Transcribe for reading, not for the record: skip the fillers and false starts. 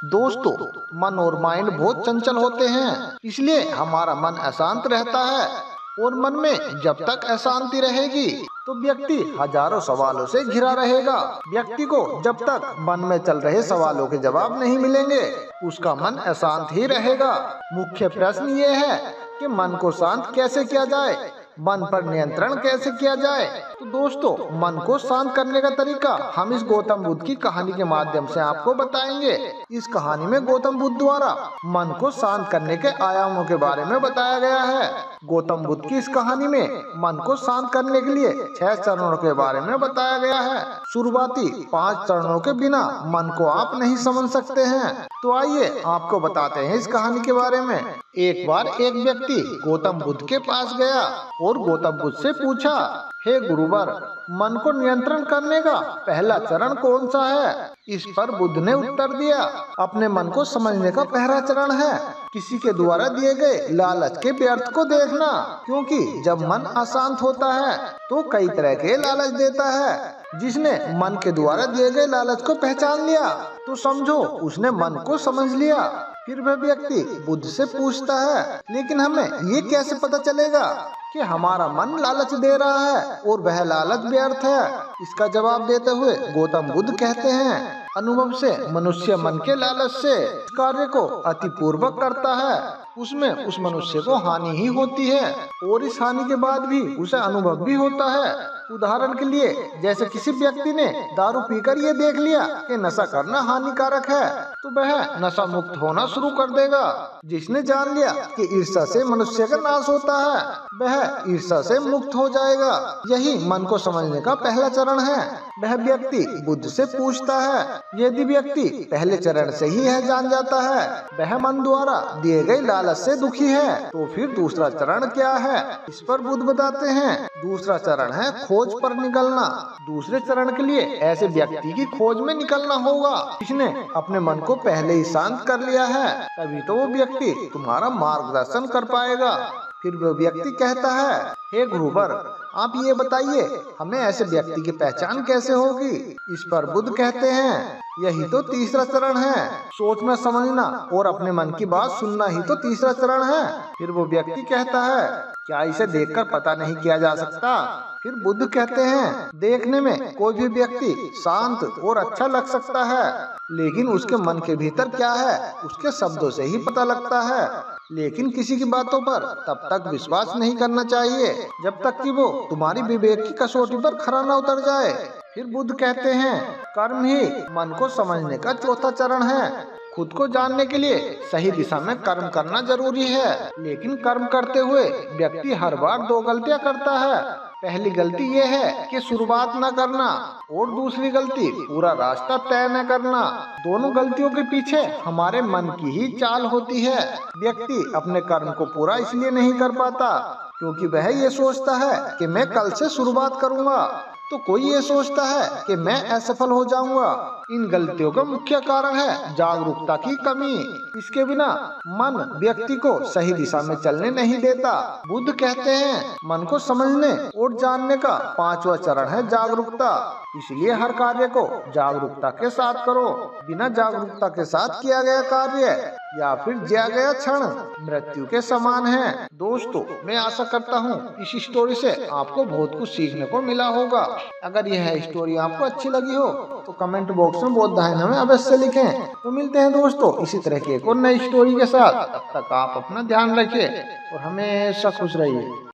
दोस्तों, मन और माइंड बहुत चंचल होते हैं, इसलिए हमारा मन अशांत रहता है। और मन में जब तक अशांति रहेगी तो व्यक्ति हजारों सवालों से घिरा रहेगा। व्यक्ति को जब तक मन में चल रहे सवालों के जवाब नहीं मिलेंगे, उसका मन अशांत ही रहेगा। मुख्य प्रश्न ये है कि मन को शांत कैसे किया जाए, मन पर नियंत्रण कैसे किया जाए। तो दोस्तों, मन को शांत करने का तरीका हम इस गौतम बुद्ध की कहानी के माध्यम से आपको बताएंगे। इस कहानी में गौतम बुद्ध द्वारा मन को शांत करने के आयामों के बारे में बताया गया है। गौतम बुद्ध की इस कहानी में मन को शांत करने के लिए 6 चरणों के बारे में बताया गया है। शुरुआती 5 चरणों के बिना मन को आप नहीं समझ सकते हैं। तो आइए आपको बताते हैं इस कहानी के बारे में। एक बार एक व्यक्ति गौतम बुद्ध के पास गया और गौतम बुद्ध से पूछा, हे गुरुवर, मन को नियंत्रण करने का पहला चरण कौन सा है? इस पर बुद्ध ने उत्तर दिया, अपने मन को समझने का पहला चरण है किसी के द्वारा दिए गए लालच के व्यर्थ को देखना। क्योंकि जब मन अशांत होता है तो कई तरह के लालच देता है। जिसने मन के द्वारा दिए गए लालच को पहचान लिया तो समझो उसने मन को समझ लिया। फिर वह व्यक्ति बुद्ध से पूछता है, लेकिन हमें ये कैसे पता चलेगा कि हमारा मन लालच दे रहा है और वह लालच व्यर्थ है? इसका जवाब देते हुए गौतम बुद्ध कहते हैं, अनुभव से मनुष्य मन के लालच से कार्य को अतिपूर्वक करता है, उसमें उस मनुष्य को हानि ही होती है और इस हानि के बाद भी उसे अनुभव भी होता है। उदाहरण के लिए, जैसे किसी व्यक्ति ने दारू पीकर ये देख लिया कि नशा करना हानिकारक है तो वह नशा मुक्त होना शुरू कर देगा। जिसने जान लिया कि ईर्ष्या से मनुष्य का नाश होता है, वह ईर्ष्या से मुक्त हो जाएगा। यही मन को समझने का पहला चरण है। वह व्यक्ति बुद्ध से पूछता है, यदि व्यक्ति पहले चरण से ही यह जान जाता है वह मन द्वारा दिए गए लालच से दुखी है, तो फिर दूसरा चरण क्या है? इस पर बुद्ध बताते हैं, दूसरा चरण है खोज पर निकलना। दूसरे चरण के लिए ऐसे व्यक्ति की खोज में निकलना होगा जिसने अपने मन को पहले ही शांत कर लिया है, तभी तो वो व्यक्ति तुम्हारा मार्गदर्शन कर पाएगा। फिर वो व्यक्ति कहता है, हे गुरुवर, आप ये बताइए हमें ऐसे व्यक्ति की पहचान कैसे होगी? इस पर बुद्ध कहते हैं, यही तो तीसरा चरण है। सोचना समझना और अपने मन की बात सुनना ही तो तीसरा चरण है। फिर वो व्यक्ति कहता है, क्या इसे देखकर पता नहीं किया जा सकता? फिर बुद्ध कहते हैं, देखने में कोई भी व्यक्ति शांत और अच्छा लग सकता है, लेकिन उसके मन के भीतर क्या है उसके शब्दों से ही पता लगता है। लेकिन किसी की बातों पर तब तक विश्वास नहीं करना चाहिए जब तक कि वो तुम्हारी विवेक की कसौटी पर खरा न उतर जाए। फिर बुद्ध कहते हैं, कर्म ही मन को समझने का चौथा चरण है। खुद को जानने के लिए सही दिशा में कर्म करना जरूरी है, लेकिन कर्म करते हुए व्यक्ति हर बार 2 गलतियां करता है। पहली गलती ये है कि शुरुआत न करना और दूसरी गलती पूरा रास्ता तय न करना। दोनों गलतियों के पीछे हमारे मन की ही चाल होती है। व्यक्ति अपने कर्म को पूरा इसलिए नहीं कर पाता क्योंकि वह ये सोचता है कि मैं कल से शुरुआत करूंगा, तो कोई ये सोचता है कि मैं असफल हो जाऊंगा। इन गलतियों का मुख्य कारण है जागरूकता की कमी। इसके बिना मन व्यक्ति को सही दिशा में चलने नहीं देता। बुद्ध कहते हैं, मन को समझने और जानने का 5वां चरण है जागरूकता। इसलिए हर कार्य को जागरूकता के साथ करो। बिना जागरूकता के साथ किया गया कार्य या फिर जिया गया क्षण मृत्यु के समान है। दोस्तों, मैं आशा करता हूँ इस स्टोरी से आपको बहुत कुछ सीखने को मिला होगा। अगर यह स्टोरी आपको अच्छी लगी हो तो कमेंट बॉक्स में बहुत दाहिने में अवश्य लिखें। तो मिलते हैं दोस्तों इसी तरह की एक और नई स्टोरी के साथ। तब तक आप अपना ध्यान रखिए और हमेशा खुश रहिए।